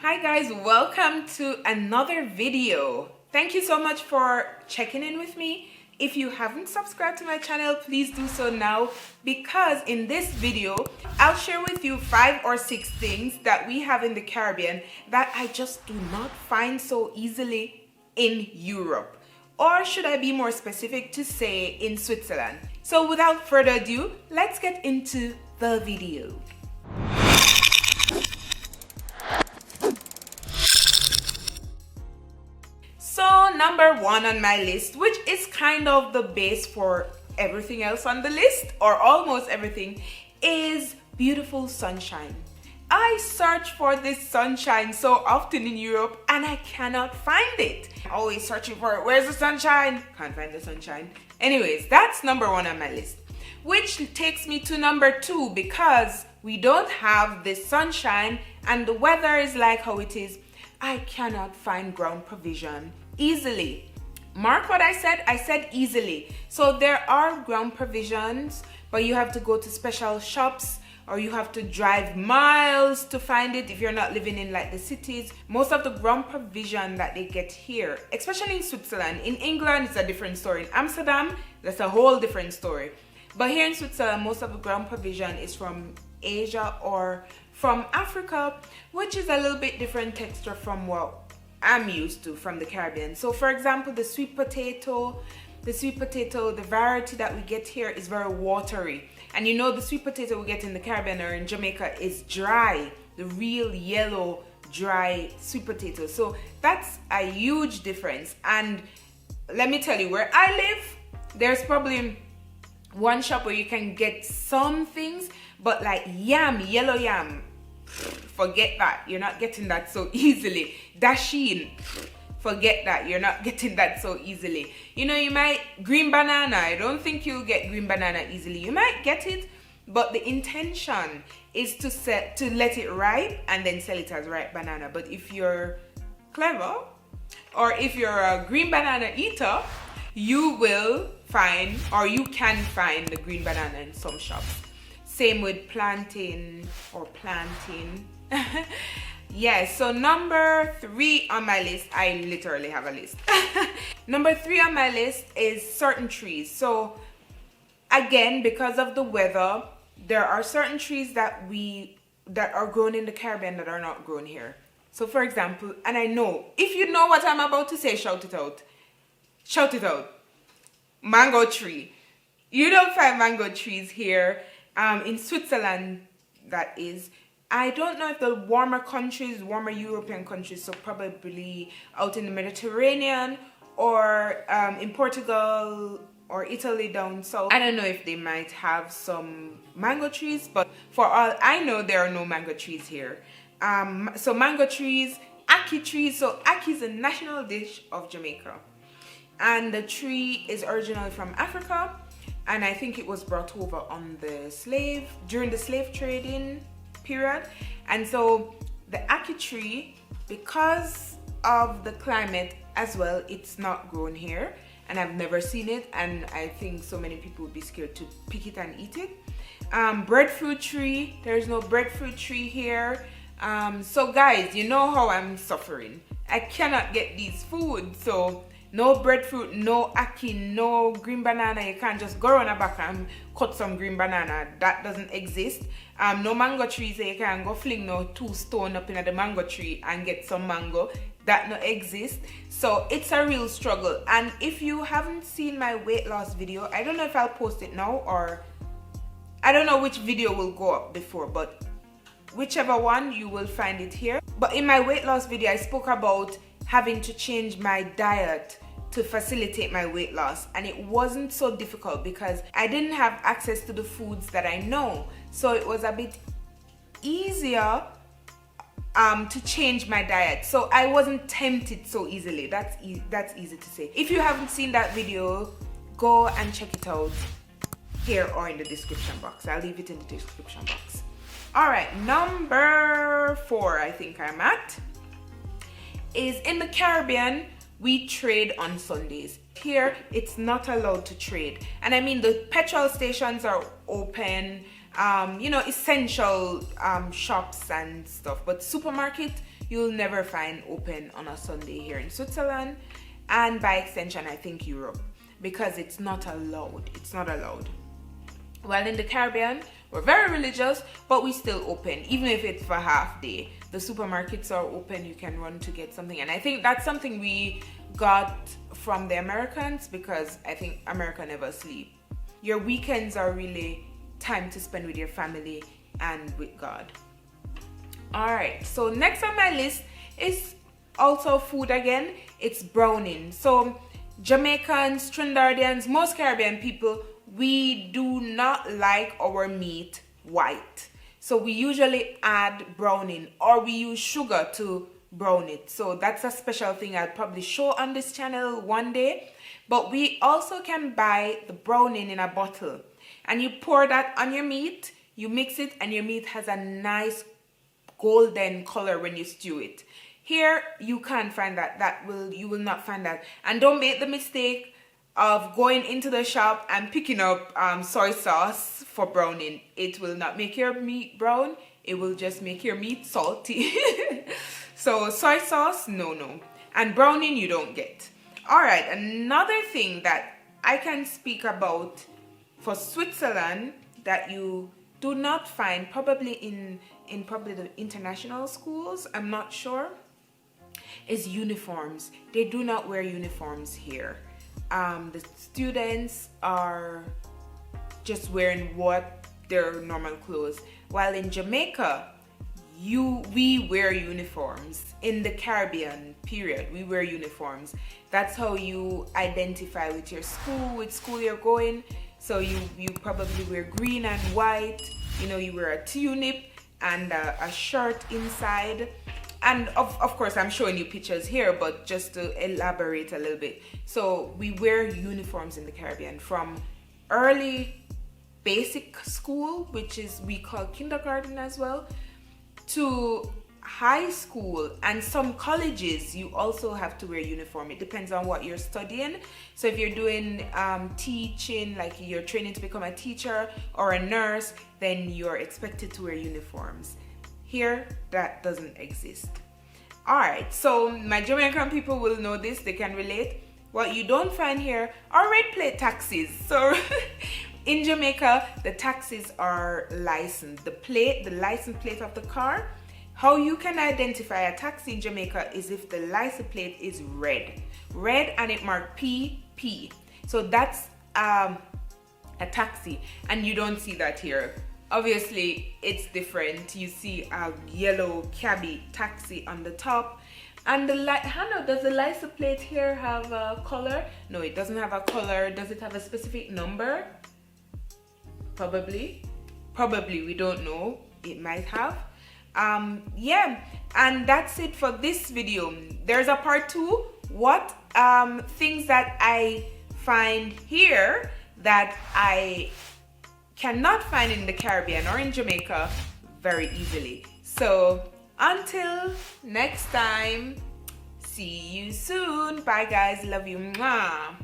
Hi guys, welcome to another video. Thank you so much for checking in with me. If you haven't subscribed to my channel, please do so now, because in this video I'll share with you 5 or 6 things that we have in the Caribbean that I just do not find so easily in Europe, or should I be more specific to say in Switzerland. So without further ado, let's get into the video. So number 1 on my list, which is kind of the base for everything else on the list, or almost everything, is beautiful sunshine. I search for this sunshine so often in Europe and I cannot find it. Always searching for it. Where's the sunshine? Can't find the sunshine. Anyways, that's number 1 on my list. Which takes me to number 2, because we don't have this sunshine and the weather is like how it is. I cannot find ground provision easily. Mark what I said easily. So there are ground provisions, but you have to go to special shops, or you have to drive miles to find it if you're not living in like the cities. Most of the ground provision that they get here, especially in Switzerland. In England, it's a different story. In Amsterdam, that's a whole different story. But here in Switzerland, most of the ground provision is from Asia or from Africa, which is a little bit different texture from what I'm used to from the Caribbean. So for example, the sweet potato, the variety that we get here is very watery. And you know, the sweet potato we get in the Caribbean or in Jamaica is dry, the real yellow, dry sweet potato. So that's a huge difference. And let me tell you, where I live, there's probably one shop where you can get some things, but like yam, yellow yam, forget that. You're not getting that so easily. Dasheen, forget that. You're not getting that so easily. You know, you might green banana. I don't think you'll get green banana easily. You might get it, but the intention is to let it ripe and then sell it as ripe banana. But if you're clever, or if you're a green banana eater, you will find, or you can find, the green banana in some shops. Same with plantain or planting. Yes, so number 3 on my list, I literally have a list. Number 3 on my list is certain trees. So again, because of the weather, there are certain trees that are grown in the Caribbean that are not grown here. So for example, and I know, if you know what I'm about to say, shout it out. Shout it out. Mango tree. You don't find mango trees here. In Switzerland, that is. I don't know if the warmer European countries, so probably out in the Mediterranean or in Portugal or Italy down south. I don't know if they might have some mango trees, but for all I know, there are no mango trees here. So mango trees, ackee trees. So ackee is a national dish of Jamaica. And the tree is originally from Africa. And I think it was brought over on during the slave trading period. And so the ackee tree, because of the climate as well, it's not grown here. And I've never seen it. And I think so many people would be scared to pick it and eat it. Breadfruit tree, there's no breadfruit tree here. So guys, you know how I'm suffering. I cannot get these foods. So no breadfruit, no ackee, no green banana. You can't just go around the back and cut some green banana. That doesn't exist. No mango trees. So you can go fling no 2 stone up in the mango tree and get some mango. That no exist. So it's a real struggle. And if you haven't seen my weight loss video, I don't know if I'll post it now, or I don't know which video will go up before, but whichever one, you will find it here. But in my weight loss video, I spoke about having to change my diet to facilitate my weight loss, and it wasn't so difficult because I didn't have access to the foods that I know, so it was a bit easier to change my diet, so I wasn't tempted so easily. That's easy to say. If you haven't seen that video, go and check it out here or in the description box. I'll leave it in the description box. All right, number 4 I think I'm at is, in the Caribbean, we trade on Sundays. Here, it's not allowed to trade. And I mean, the petrol stations are open, you know, essential shops and stuff. But supermarket, you'll never find open on a Sunday here in Switzerland, and by extension I think Europe, because it's not allowed. It's not allowed. Well, in the Caribbean, we're very religious, but we still open, even if it's for half day. The supermarkets are open, you can run to get something. And I think that's something we got from the Americans, because I think America never sleep. Your weekends are really time to spend with your family and with God. Alright, so next on my list is also food again. It's browning. So Jamaicans, Trinidadians, most Caribbean people, we do not like our meat white. So we usually add browning, or we use sugar to brown it. So that's a special thing I'll probably show on this channel one day. But we also can buy the browning in a bottle, and you pour that on your meat, you mix it, and your meat has a nice golden color when you stew it. Here you can't find that. You will not find that. And don't make the mistake of going into the shop and picking up soy sauce for browning. It will not make your meat brown, it will just make your meat salty. So soy sauce, no. And browning you don't get. Alright, another thing that I can speak about for Switzerland that you do not find probably in probably the international schools, I'm not sure, is uniforms. They do not wear uniforms here. The students are just wearing what their normal clothes, while in Jamaica we wear uniforms. In the Caribbean period, we wear uniforms. That's how you identify with your school, which school you're going. So you probably wear green and white, you wear a tunic and a shirt inside. And of course, I'm showing you pictures here, but just to elaborate a little bit. So we wear uniforms in the Caribbean from early basic school, which is we call kindergarten as well, to high school, and some colleges you also have to wear uniform. It depends on what you're studying. So if you're doing teaching, like you're training to become a teacher or a nurse, then you're expected to wear uniforms. Here, that doesn't exist. Alright, so my Jamaican people will know this, they can relate. What you don't find here are red plate taxis. So in Jamaica, the taxis are licensed. The license plate of the car, how you can identify a taxi in Jamaica is if the license plate is red and it marked PP. So that's a taxi, and you don't see that here. Obviously, it's different. You see a yellow cabbie taxi on the top. And Hannah, does the license plate here have a color? No, it doesn't have a color. Does it have a specific number? Probably, we don't know. It might have. Yeah, and that's it for this video. There's a part 2. What things that I find here that I cannot find in the Caribbean or in Jamaica very easily. So until next time, see you soon. Bye guys, love you. Mwah.